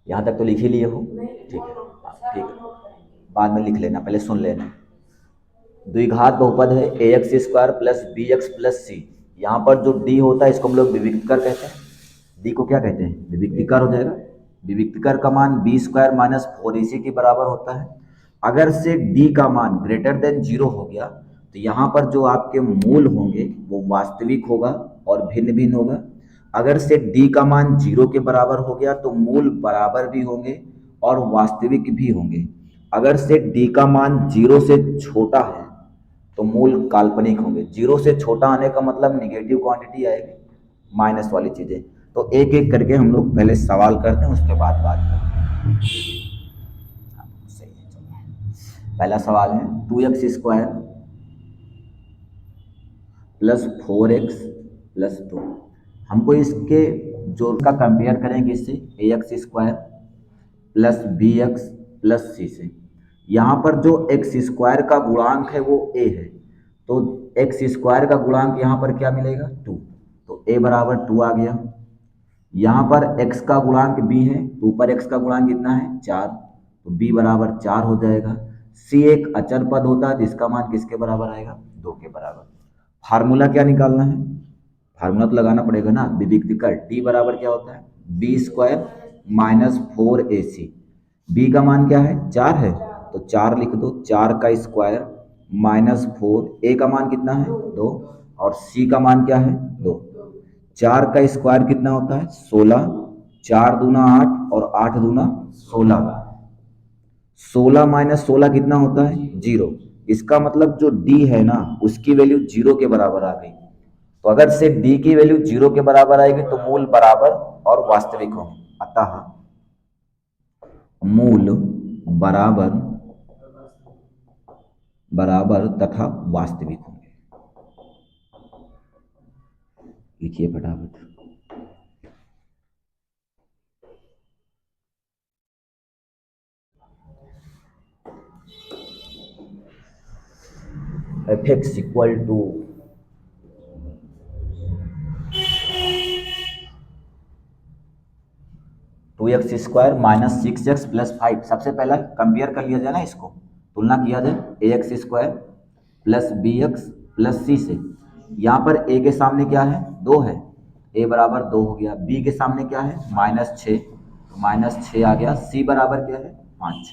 यहाँ तक तो लिख ही लिए हो, ठीक है, ठीक है, बाद में लिख लेना, पहले सुन लेना। द्विघात बहुपद है a x square plus b x plus c. यहाँ पर जो डी होता है इसको हम लोग विविक्तकर कहते हैं। डी को क्या कहते हैं? विविक्तिकर हो जाएगा। विविक्तिकर का मान बी स्क्वायर माइनस फोर ए सी के बराबर होता है। अगर से डी का मान ग्रेटर देन जीरो हो गया तो यहाँ पर जो आपके मूल होंगे वो वास्तविक होगा और भिन्न भिन्न होगा। अगर से डी का मान जीरो के बराबर हो गया तो मूल बराबर भी होंगे और वास्तविक भी होंगे। अगर से डी का मान जीरो से छोटा है तो मूल काल्पनिक होंगे। जीरो से छोटा आने का मतलब निगेटिव क्वांटिटी आएगी, माइनस वाली चीजें। तो एक एक करके हम लोग पहले सवाल करते हैं, उसके बाद बात करते हैं। सही है, चलो। पहला सवाल है 2x² प्लस 4x प्लस 2। हमको इसके जोड़ का कंपेयर करेंगे इससे ax² plus bx plus c से। यहाँ पर जो x² का गुणांक है वो a है, तो x² का गुणांक यहाँ पर क्या मिलेगा? 2। तो a बराबर 2 आ गया। यहाँ पर x का गुणांक b है, तो ऊपर x का गुणांक कितना है? 4, तो b बराबर 4 हो जाएगा। c एक अचर पद होता है जिसका मान किसके बराबर आएगा? 2 के बराबर। फार्मूला क्या निकालना है? फार्मूला तो लगाना पड़ेगा ना, विविक्तिकर। डी बराबर क्या होता है? B square minus 4ac। B का मान क्या है? 4 है, तो 4 लिख दो। 4 का स्क्वायर माइनस 4। ए का मान कितना है? 2। और सी का मान क्या है? 2। 4 का स्क्वायर कितना होता है? 16। 4 दूना 8 और 8 दूना 16। 16 माइनस 16 कितना होता है? 0। इसका मतलब जो डी है ना उसकी वैल्यू 0 के बराबर आ गई। तो अगर से डी की वैल्यू 0 के बराबर आएगी तो मूल बराबर और वास्तविक होंगे। अतः मूल बराबर बराबर तथा वास्तविक होंगे। लिखिए फटाफट। F x equal to 2x² minus 6x plus 5। सबसे पहला कंपेयर कर लिया जाए ना, इसको तुलना किया जाए ax² plus bx plus c से। यहाँ पर a के सामने क्या है? 2 है, a बराबर 2 हो गया। b के सामने क्या है? -6, तो -6 आ गया। c बराबर क्या है? 5।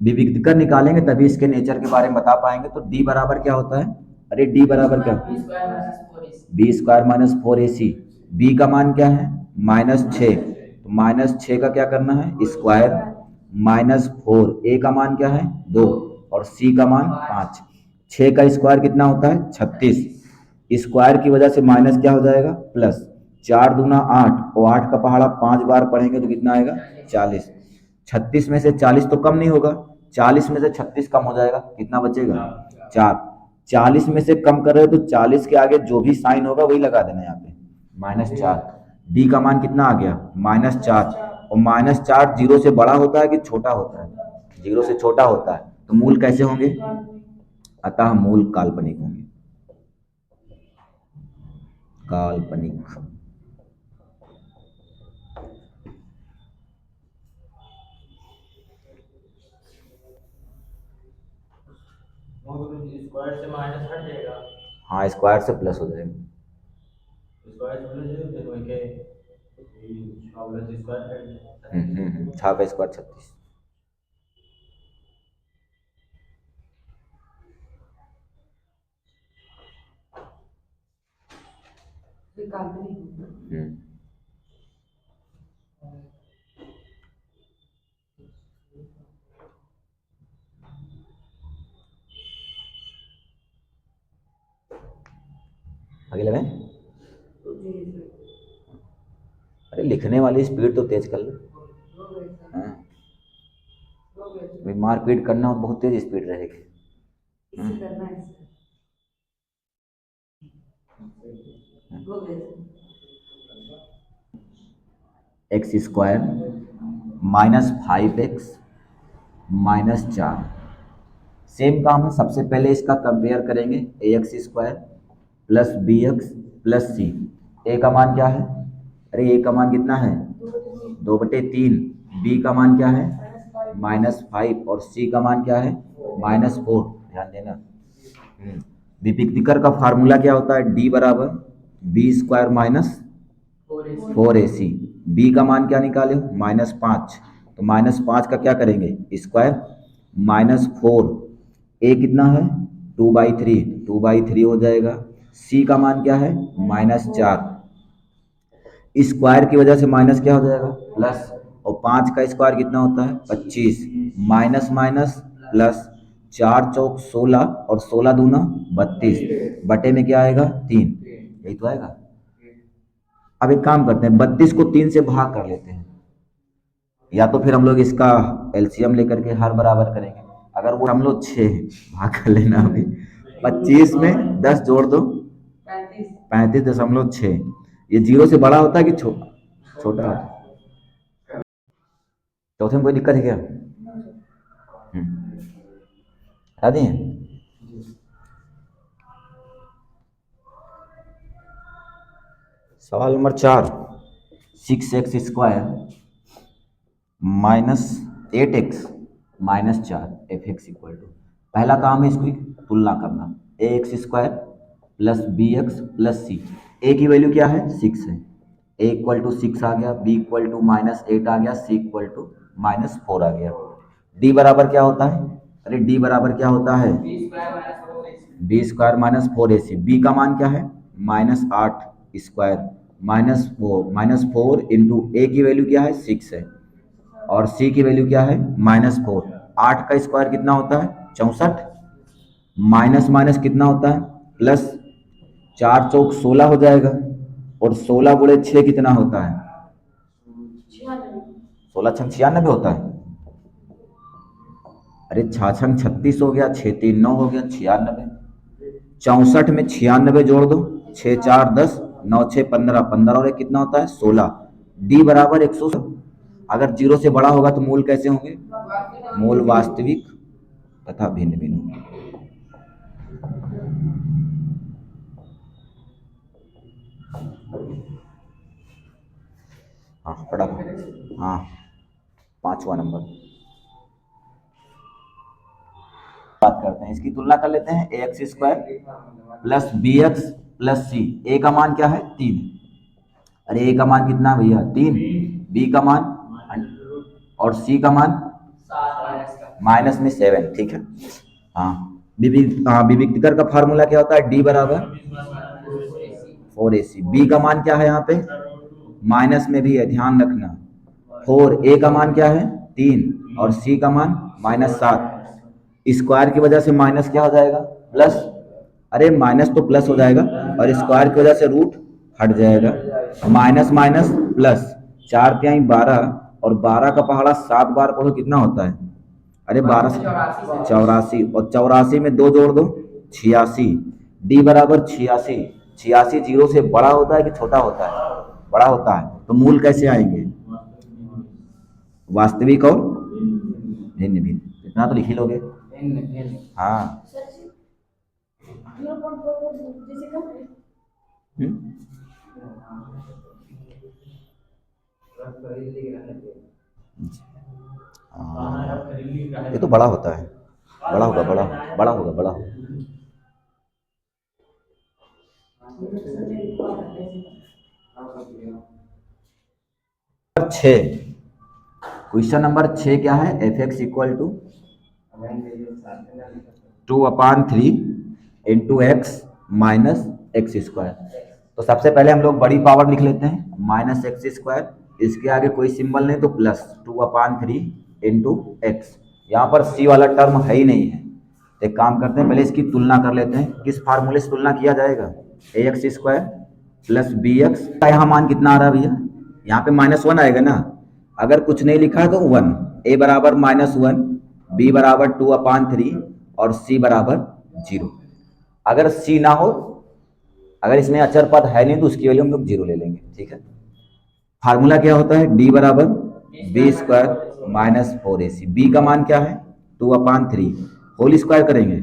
विविक्तकर निकालेंगे तभी इसके नेचर के बारे में बता पाएंगे। तो d बराबर क्या होता है? अरे d बराबर क्या? b² minus 4ac। b का मान क्या है? -6, तो -6 का क्या करना है? स्क्वायर -4। ए का मान क्या है? 2 और सी का मान 5। 6 का स्क्वायर कितना होता है? 36। स्क्वायर की वजह से माइनस क्या हो जाएगा? प्लस। 4 दूना 8 और 8 का पहाड़ा 5 बार पढ़ेंगे तो कितना आएगा? 40। 36 में से 40 तो कम नहीं होगा, 40 में से 36 कम हो जाएगा, कितना बचेगा? 4। 40 में से कम कर रहे हो तो 40 के आगे जो भी साइन होगा वही लगा देना यहाँ पे, -4। डी का मान कितना आ गया? -4। और -4 जीरो से बड़ा होता है कि छोटा होता है? जीरो से छोटा होता है। तो मूल कैसे होंगे? अतः मूल काल्पनिक होंगे। काल्पनिक। स्क्वायर से माइनस हट जाएगा। हाँ, स्क्वायर से प्लस हो जाएगा। स्क्वायर से प्लस है फिर वही के 6 का स्क्वायर 36। आगे लगाएं। अरे लिखने वाली स्पीड तो तेज कर लो। हाँ, मारपीट करना हो बहुत तेज स्पीड रहेगी। x² -5x -4। सेम काम है, सबसे पहले इसका कंपेयर करेंगे ax² plus bx plus c। ए का मान क्या है? अरे ए का मान कितना है? 2/3। बी का मान क्या है -5 और सी का मान क्या है -4। ध्यान देना। विभक्तिकर का फार्मूला क्या होता है, डी बराबर B square minus 4ac। B का मान क्या निकाले -5, तो -5 का क्या करेंगे स्क्वायर -4, ए कितना है 2/3, 2/3 हो जाएगा। सी का मान क्या है -4, स्क्वायर की वजह से माइनस क्या हो जाएगा प्लस, और 5 का स्क्वायर कितना होता है 25, माइनस माइनस प्लस, 4 चौक 16 और 16 दूना 32, बटे में क्या आएगा 3, यही तो आएगा। अब एक काम करते हैं 32 को 3 से भाग कर लेते हैं, या तो फिर हम लोग इसका एलसीएम लेकर के हर बराबर करेंगे। अगर वो हम लोग 6 भाग कर लेना, अभी 25 में 10 जोड़ दो 35.6। ये 0 से बड़ा होता है कि छोटा होता है? चौथे में कोई दिक्कत है क्या? बता दिए। सवाल number 4, 6x square -8x -4 fx equal to, पहला काम है इसकी तुलना करना, ax square plus bx plus c। a की वैल्यू क्या है 6 है, a इक्वल टू 6 आ गया, b इक्वल टू -8 आ गया, c इक्वल टू -4 आ गया। d बराबर क्या होता है, अरे d बराबर क्या होता है b स्क्वायर -4ac। b का मान क्या है -8 स्क्वायर -4 इंटू a की वैल्यू क्या है 6 है, और c की वैल्यू क्या है -4। 8 का स्क्वायर कितना होता है 64, माइनस माइनस कितना होता है प्लस, 4 चौक 16 हो जाएगा, और 16 गुणे 6 कितना होता है 16 छंग 96 होता है। अरे 6 छंग 36 हो गया, 6 3 9 हो गया 96। 64 में 96 जोड़ दो, 6 4 10, 9 6 15, 15 और 1 कितना होता है 16। डी बराबर 100। अगर 0 से बड़ा होगा तो मूल कैसे होंगे, मूल वास्तविक तथा भिन्न भिन्न होंगे। हाँ पढ़ा, हाँ 5वां नंबर बात करते हैं, इसकी तुलना कर लेते हैं। ax square plus bx plus c। a का मान क्या है 3, अरे a का मान कितना भैया 3, b का मान और c का मान माइनस में 7, ठीक है। हाँ विभक्तिकर का फार्मूला क्या होता है, d बराबर 4ac। b का मान क्या है यहाँ पे माइनस में भी है, ध्यान रखना। 4, a का मान क्या है 3 और c का मान -7। स्क्वायर की वजह से माइनस क्या हो जाएगा प्लस, अरे माइनस तो प्लस हो जाएगा, और स्क्वायर की वजह से रूट हट जाएगा, माइनस माइनस प्लस, 4 तिहाई 12 और 12 का पहाड़ा 7 बार पढ़ो कितना होता है, अरे 12 84, और 84 में 2 जोड़ दो 86। डी बराबर 86। 86 0 से बड़ा होता है कि छोटा होता है, बड़ा होता है, तो मूल कैसे आएंगे वास्तविक और भिन्न भिन्न। इतना तो लिख ही लोगे। हाँ ये तो बड़ा होता है, बड़ा होगा, बड़ा होगा, बड़ा होगा। क्वेश्चन नंबर 6 क्या है, fx equal to 2/3 into x minus x square. तो सबसे पहले हम लोग बड़ी पावर लिख लेते हैं -x², इसके आगे कोई सिंबल नहीं तो प्लस 2/3 इंटू एक्स। यहाँ पर c वाला टर्म है ही नहीं है, तो एक काम करते हैं पहले इसकी तुलना कर लेते हैं। किस फार्मूले से तुलना किया जाएगा, ax² प्लस bx का यहाँ मान कितना आ रहा है भैया, यहाँ पे -1 आएगा ना, अगर कुछ नहीं लिखा है तो 1, a बराबर -1, b बराबर 2/3 और c बराबर 0। अगर c ना हो, अगर इसमें अचर पद है नहीं तो उसकी वैल्यू हम लोग 0 ले लेंगे, ठीक है। फार्मूला क्या होता है, d बराबर b² -4ac। b का मान क्या है 2/3, होल स्क्वायर करेंगे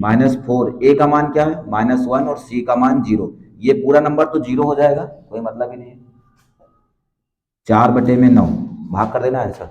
-4, a का मान क्या है -1 और c का मान 0। ये पूरा नंबर तो 0 हो जाएगा, कोई मतलब ही नहीं है। 4/9 भाग कर देना आंसर।